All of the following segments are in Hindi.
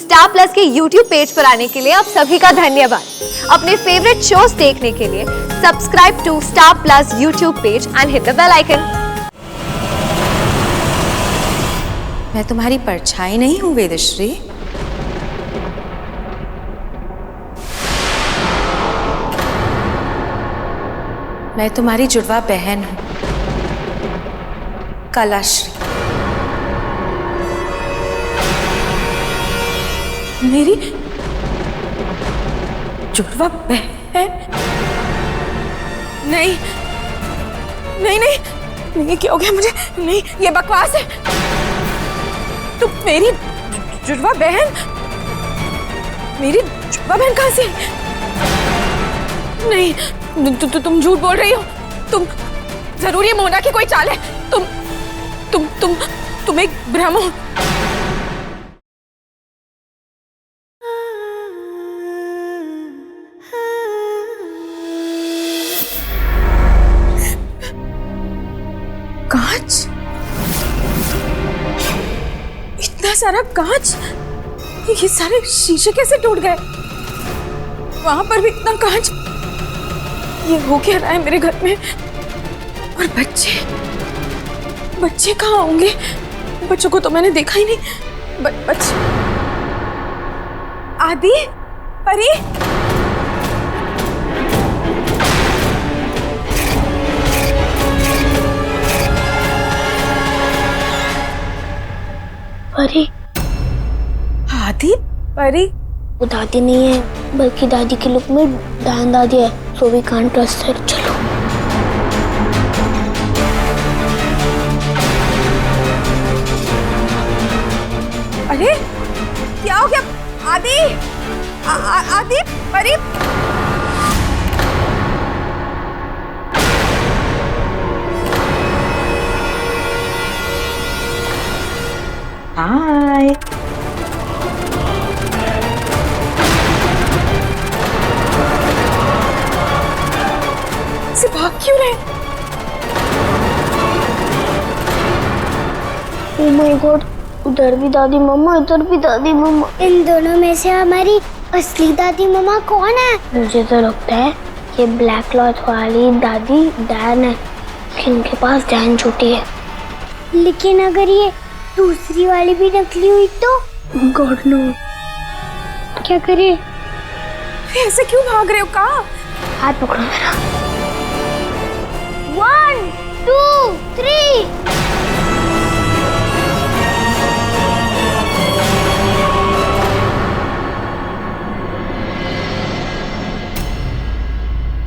स्टार प्लस के YouTube पेज पर आने के लिए आप सभी का धन्यवाद। अपने फेवरेट शोज देखने के लिए subscribe to Star Plus YouTube page and hit the bell icon. मैं तुम्हारी परछाई नहीं हूं वेदश्री। मैं तुम्हारी जुड़वा बहन हूं, कलाश्री। मेरी जुड़वा बहन? नहीं नहीं नहीं नहीं, क्या हो गया मुझे? नहीं, ये बकवास है। तुम मेरी जुड़वा बहन? मेरी जुड़वा बहन कहां से आई? नहीं, तुम झूठ बोल रही हो। तुम जरूर ये मोना की कोई चाल है। तुम एक भ्रम हो। कांच, इतना सारा कांच, ये सारे शीशे कैसे टूट गए? वहां पर भी इतना कांच। ये हो क्या रहा है मेरे घर में? और बच्चे कहाँ होंगे? बच्चों को तो मैंने देखा ही नहीं। बच्चे आदि, परी, परी, आदि, परी। वो दादी नहीं है, बल्कि दादी के लुक में दान दादी है। So we can't trust her. चलो। अरे क्या हो गया? आदि, आदि, परी। हाय। भाग क्यों रहे? ओह माय गॉड, उधर भी दादी मम्मा, इधर भी दादी मम्मा। इन दोनों में से हमारी असली दादी मम्मा कौन है? मुझे तो लगता है ये ब्लैक क्लॉथ वाली दादी डैन है, कि उनके पास डैन छुट्टी है। लेकिन अगर ये दूसरी वाली भी नकली हुई तो? गॉड नो, क्या करे? ऐसे क्यों भाग रहे हो? कहाँ? हाथ पकड़ो मेरा। 1 2 3।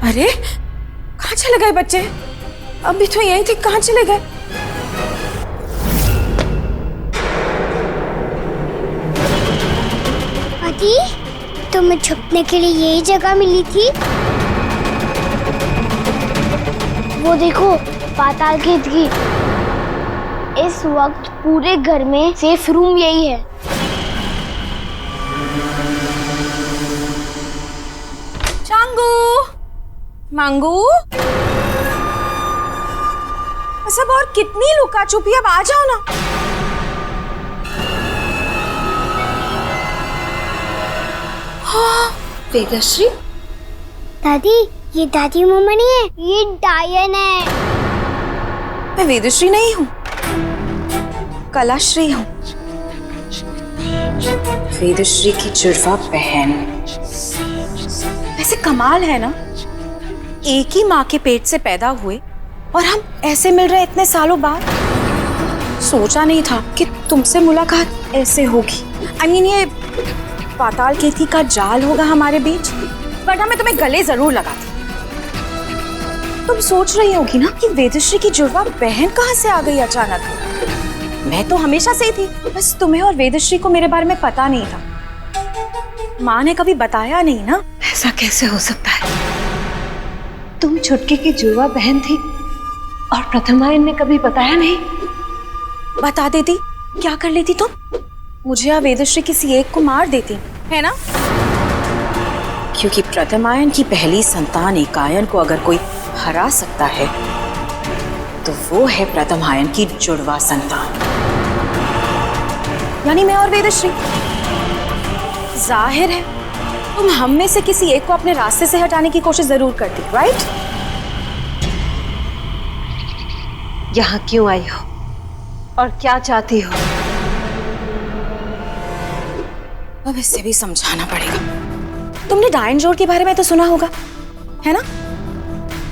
अरे कहाँ चले गए बच्चे? अभी तो यही थे, कहाँ चले गए? आदि, तुम्हें छुपने के लिए यही जगह मिली थी? वो देखो, पाताल खेत की। इस वक्त पूरे घर में सेफ रूम यही है। चांगू, मांगू, सब और कितनी लुका छुपी? अब आ जाओ ना। हाँ, वेदश्री। दादी, ये दादी मम्मा नहीं है, ये डायन है। मैं वेदश्री नहीं हूँ, कलाश्री हूँ, वेदश्री की जुड़वा बहन। वैसे कमाल है ना, एक ही माँ के पेट से पैदा हुए और हम ऐसे मिल रहे इतने सालों बाद। सोचा नहीं था कि तुमसे मुलाकात ऐसे होगी। I mean, ये पाताल खेती का जाल होगा हमारे बीच, वरना मैं तुम्हें गले जरूर लगाती। तुम सोच रही होगी ना कि वेदश्री की जुड़वा बहन कहाँ से आ गई अचानक। मैं तो हमेशा से ही थी, बस तुम्हें और वेदश्री को मेरे बारे में पता नहीं था। माँ ने कभी बताया नहीं ना। ऐसा कैसे हो सकता है? तुम छुटकी की जुड़वा बहन थी और प्रथमायन ने कभी बताया नहीं? बता देती, क्या कर लेती तुम? मुझे या वेदश्री किसी एक को मार देती, है ना? क्योंकि प्रथमायन की पहली संतान एकायन को अगर कोई हरा सकता है तो वो है प्रथमायन की जुड़वा संतान, यानी मैं और वेदश्री। जाहिर है तुम हम में से किसी एक को अपने रास्ते से हटाने की कोशिश जरूर करती, राइट? यहाँ क्यों आई हो और क्या चाहती हो? अब इससे भी समझाना पड़ेगा। तुमने डायन जोड़ के बारे में तो सुना होगा, है ना?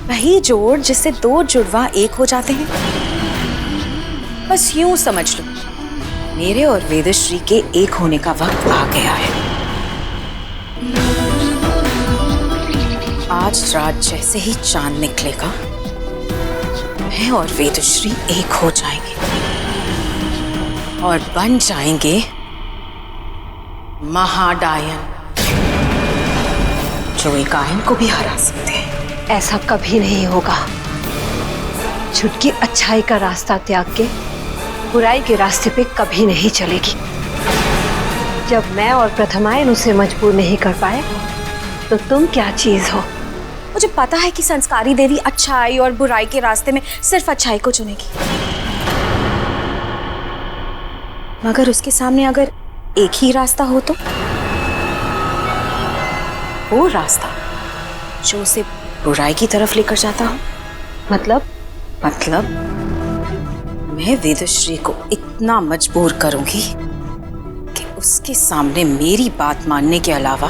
वही जोड़ जिससे दो जुड़वा एक हो जाते हैं। बस यूं समझ लो, मेरे और वेदश्री के एक होने का वक्त आ गया है। आज रात जैसे ही चांद निकलेगा, मैं और वेदश्री एक हो जाएंगे और बन जाएंगे महाडायन, जो एक आयन को भी हरा सकते हैं। ऐसा कभी नहीं होगा। छुटकी अच्छाई का रास्ता त्याग के बुराई के रास्ते पे कभी नहीं चलेगी। जब मैं और प्रथमायन उसे मजबूर नहीं कर पाए तो तुम क्या चीज हो? मुझे पता है कि संस्कारी देवी अच्छाई और बुराई के रास्ते में सिर्फ अच्छाई को चुनेगी, मगर उसके सामने अगर एक ही रास्ता हो तो वो रास्ता जो उसे बुराई की तरफ लेकर जाता हो। मतलब मैं वेदश्री को इतना मजबूर करूंगी कि उसके सामने मेरी बात मानने के अलावा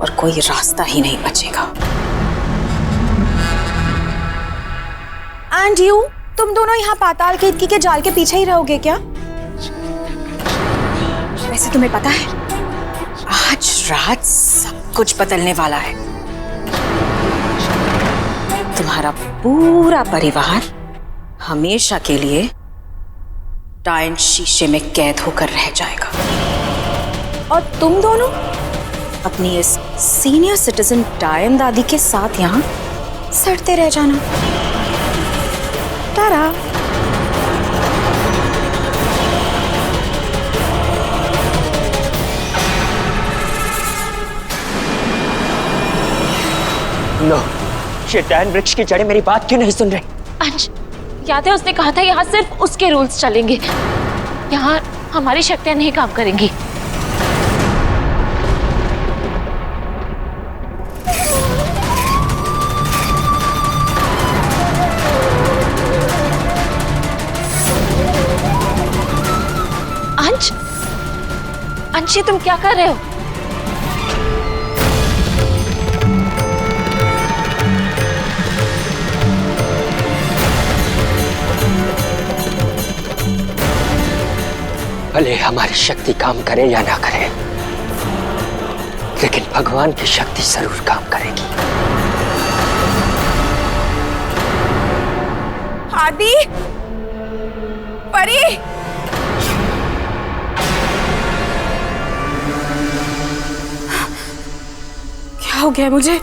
और कोई रास्ता ही नहीं बचेगा। एंड यू, तुम दोनों यहाँ पाताल केतकी के जाल के पीछे ही रहोगे क्या? वैसे तुम्हें पता है, आज रात सब कुछ बदलने वाला है। तुम्हारा पूरा परिवार हमेशा के लिए डायन शीशे में कैद होकर रह जाएगा और तुम दोनों अपनी इस सीनियर सिटीजन डायन दादी के साथ यहाँ सड़ते रह जाना। तारा। नो, ये डायन वृक्ष की जड़ें मेरी बात क्यों नहीं सुन रही? अंश, याद है उसने कहा था यहाँ सिर्फ उसके रूल्स चलेंगे, यहाँ हमारी शक्तियां नहीं काम करेंगी। अंश, अंश, ये तुम क्या कर रहे हो? भले हमारी शक्ति काम करे या ना करे, लेकिन भगवान की शक्ति जरूर काम करेगी। आदि, परी, क्या हो गया? मुझे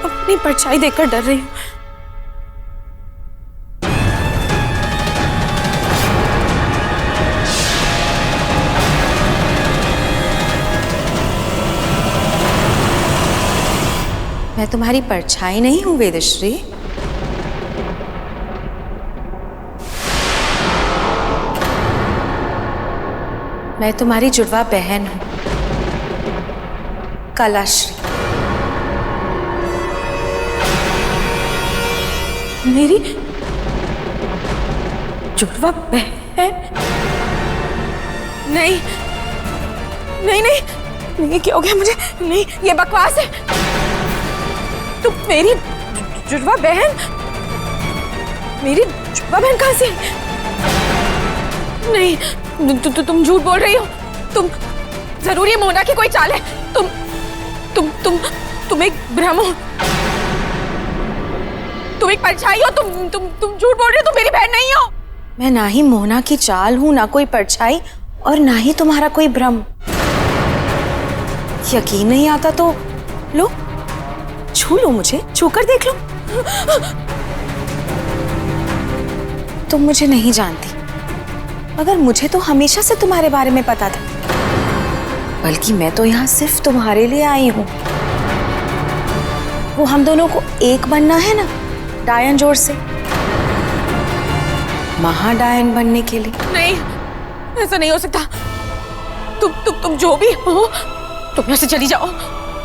अपनी परछाई देखकर डर रही हूँ। मैं तुम्हारी परछाई नहीं हूं वेदश्री। मैं तुम्हारी जुड़वा बहन हूं, कलाश्री। मेरी जुड़वा बहन? नहीं नहीं नहीं नहीं, क्या हो गया मुझे? नहीं, ये बकवास है। तुम मेरी जुड़वा बहन? मेरी जुड़वा बहन कहाँ से? नहीं, तुम झूठ बोल रही हो। तुम जरूर ये मोना की कोई चाल है। तुम एक भ्रम हो, तुम एक परछाई हो। तुम झूठ बोल रही हो, तुम मेरी बहन नहीं हो। मैं ना ही मोना की चाल हूं, ना कोई परछाई, और ना ही तुम्हारा कोई भ्रम। यकीन नहीं आता तो लो, छू लो मुझे, छू कर देख लो। तुम मुझे नहीं जानती, मगर मुझे तो हमेशा से तुम्हारे बारे में पता था। बल्कि मैं तो यहाँ सिर्फ तुम्हारे लिए आई हूँ। वो हम दोनों को एक बनना है ना, डायन जोड़ से, महाडायन बनने के लिए। नहीं, ऐसा नहीं हो सकता। तुम जो भी हो, तुम यहाँ से चली जाओ।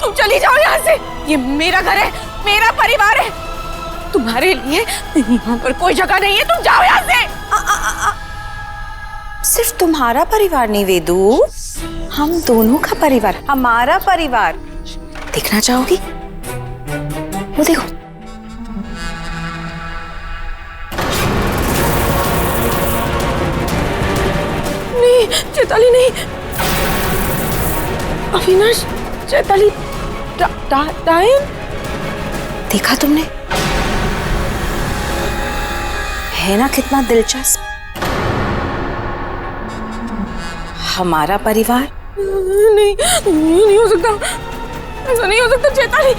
तुम चली जाओ यहाँ से। ये मेरा घर है, मेरा परिवार है। तुम्हारे लिए यहाँ पर कोई जगह नहीं है। तुम जाओ यहाँ से। सिर्फ तुम्हारा परिवार नहीं वेदू, हम दोनों का परिवार, हमारा परिवार। देखना चाहोगी? वो देखो। नहीं चैताली, नहीं। अविनाश, चैताली डायन। देखा तुमने? है ना कितना दिलचस्प। हमारा परिवार। नहीं, नहीं हो सकता, ऐसा नहीं हो सकता चैताली।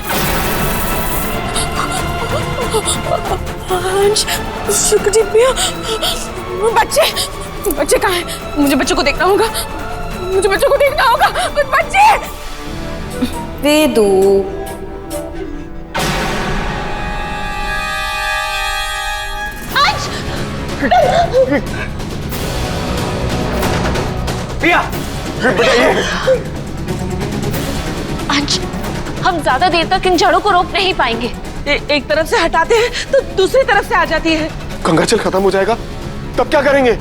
अंश, सुखदीप भैया, बच्चे कहाँ हैं? मुझे बच्चों को देखना होगा, मुझे बच्चों को देखना होगा। बच्चे। वेदू, प्रिया, बताइए। अंश, हम ज्यादा देर तक इन जड़ों को रोक नहीं पाएंगे। एक तरफ से हटाते हैं तो दूसरी तरफ से आ जाती है। गंगाजल खत्म हो जाएगा तब क्या करेंगे?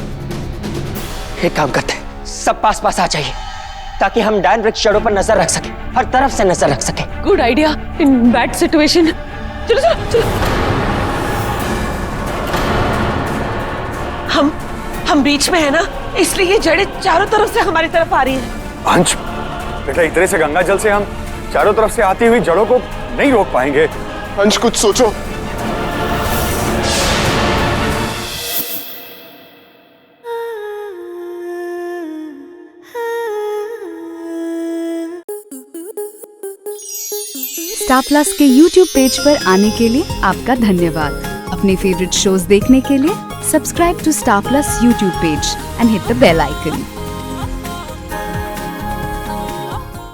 एक काम करते हैं, सब पास पास आ जाइए ताकि हम डायन वृक्ष जड़ों पर नजर रख सके, हर तरफ से नजर रख सके। Good idea in bad situation. चलो चलो चलो। हम बीच में है ना, इसलिए ये जड़ें चारों तरफ से हमारी तरफ आ रही हैं। अंश, बेटा इतने से गंगाजल से हम चारों तरफ से आती हुई जड़ों को नहीं रोक पाएंगे। अंश, कुछ सोचो। स्टार प्लस के YouTube पेज पर आने के लिए आपका धन्यवाद। अपने फेवरेट शोज देखने के लिए subscribe to Star Plus YouTube page and hit the bell icon.